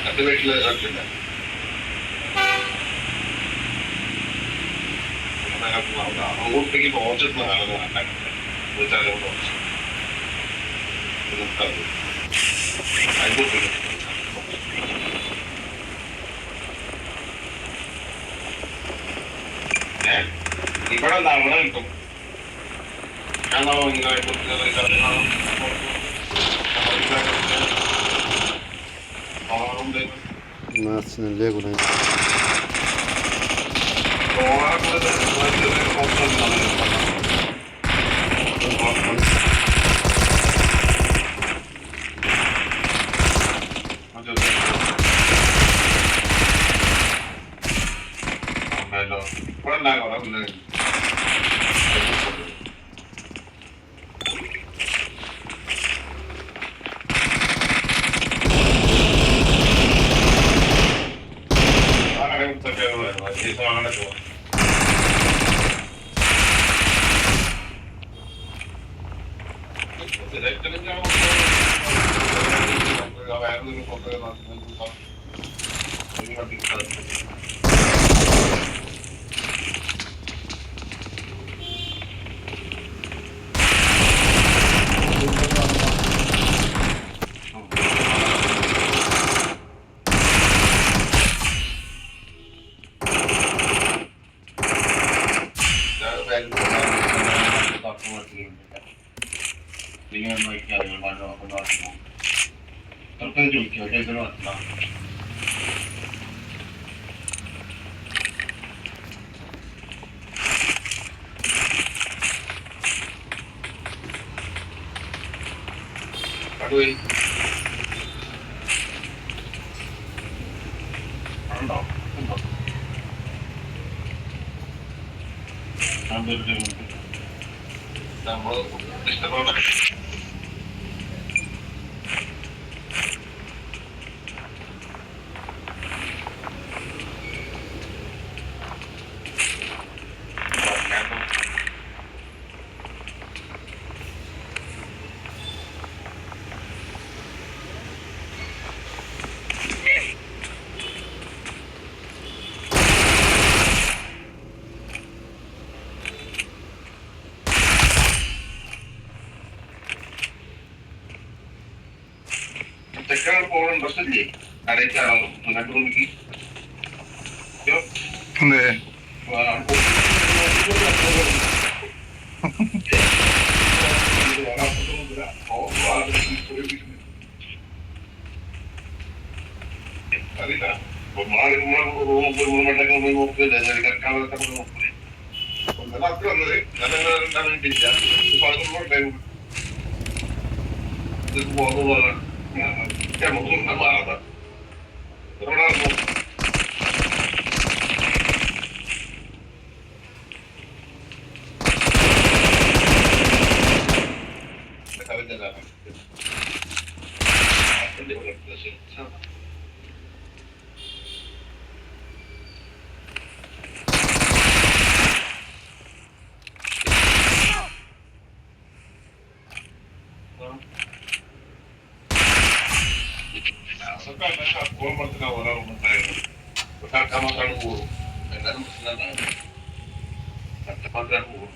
എന്റെ വീട്ടില് ഇറക്കില്ല. അങ്ങോട്ടേക്ക് ടോർച്ചിട്ട് ഇവിടെ അവിടെ കിട്ടും. ഞാൻ Marcinelle Legoland. തെക്കാണ് പോകണം. ബസ്സില്ലേ അടയ്ക്കാണോ അങ്ങോട്ട് നോക്കി അറിയില്ല. നോക്കില്ല കറക്കാളൊക്കെ നോക്കൂലേ അത്ര വന്നത് ഞാൻ വേണ്ടിയില്ല. പോകുന്ന മാറാത്ത ഓർമ്മത്തിന് ഒരാളുണ്ടായിരുന്നു. കട്ടമാക്കാണ് പോകും. എല്ലാവരും പ്രശ്നമാണ്. കട്ടമാക്കാണ് പോകും.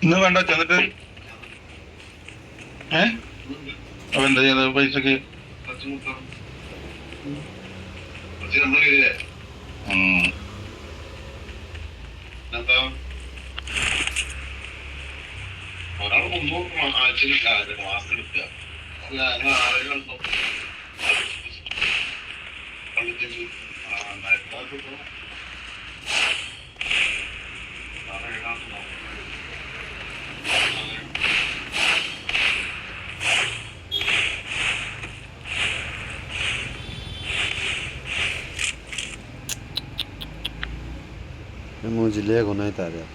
ഇന്ന് വേണ്ട ചെന്നിട്ട് അവ എന്താ ചെയ്യുന്നത് പൈസക്ക്? ഒരാൾ 300 ആഴ്ചയില്ല മാസം എടുക്കുക. ആളുകളുണ്ടോ Emoji Lego na Italia.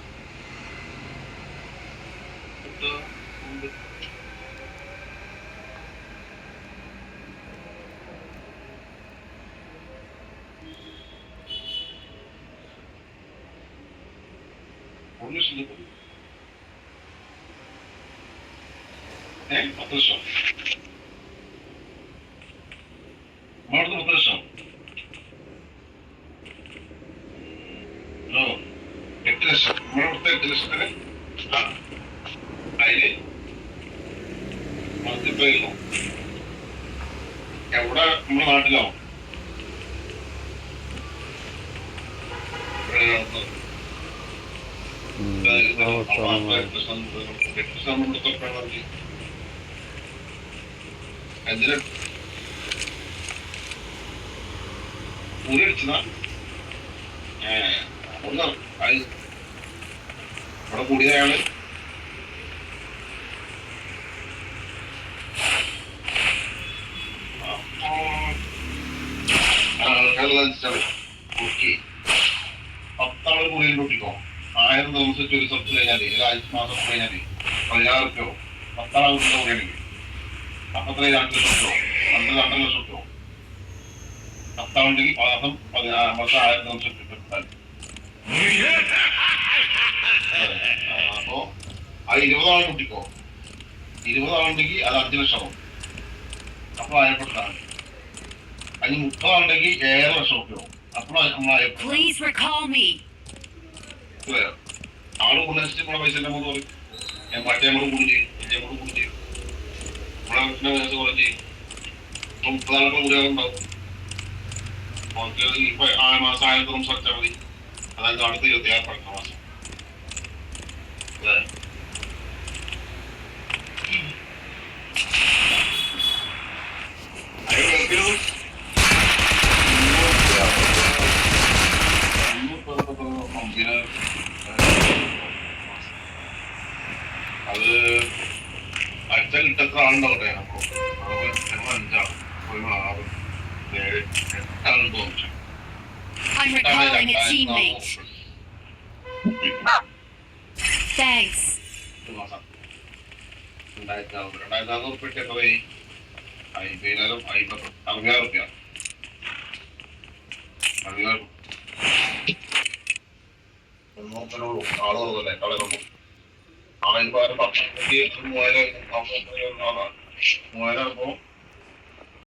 ലക്ഷം രൂപ 10 ലക്ഷം നമ്മളടുത്ത് 10 ലക്ഷം 8 ലക്ഷം നമ്മളടുത്ത് 8 ലക്ഷത്തിന് അതില് മൾട്ടിപ്ലൈ എവിടെ നമ്മുടെ നാട്ടിലാവും എന്തിനാ ഊരടിച്ചതാ അവിടെ കൂടിയതാണ് കുട്ടി 10 ആള് കൂടിയിൽ കൂട്ടിക്കോ 1000 ദിവസത്തെ ഒരു സ്ഥലത്ത് കഴിഞ്ഞാല് ഒരു 5 മാസം കഴിഞ്ഞാല് 16 രൂപയോ 10 ആളെ കൂടിയാണെങ്കിൽ അപ്പത്ര 2 ലക്ഷം രൂപയോ 2.5 ലക്ഷം രൂപയോ 10 ആളുണ്ടെങ്കിൽ മാസം 1000 ദിവസം കിട്ടാൻ അപ്പോ അത് 20 ആളെ കൂട്ടിക്കോ 20 ആളുണ്ടെങ്കിൽ അത് 5 ലക്ഷമാവും അപ്പൊ അയൽപ്പെട്ടതാണ് അതിന് 30 ആളുണ്ടെങ്കിൽ 7 ലക്ഷം രൂപയോ അപ്പോൾ നമ്മൾ ആള് കൊണ്ടനുസരിച്ച് നമ്മളെ പൈസ നമ്മൾ പറയും ഞാൻ മറ്റേ നമ്മൾ കൂടി ചെയ്യും എന്റെ നമ്മൾ കൂടി ചെയ്യും നമ്മളെ പൈസ കുറേ ചെയ്യും 30 ആളുകൾ കൂടി ഉണ്ടാവും ഇപ്പൊ മാസം 1000 ദിവസം സർച്ചാൽ മതി അതായത് അടുത്ത 26 അടുത്ത മാസം അതെ അത് അച്ഛൻ കിട്ടത്ര ആളുണ്ടാവട്ടെ അപ്പൊ 5 ആള് 6 7 8 ആളും തോന്നിച്ചു ഉറുപ്പിക്ക് 60,000 റുപ്യ 60,000 ആളുകളല്ലേ കളറുള്ളൂ ആളിപ്പോ 10,000 3000 ആകുമ്പോ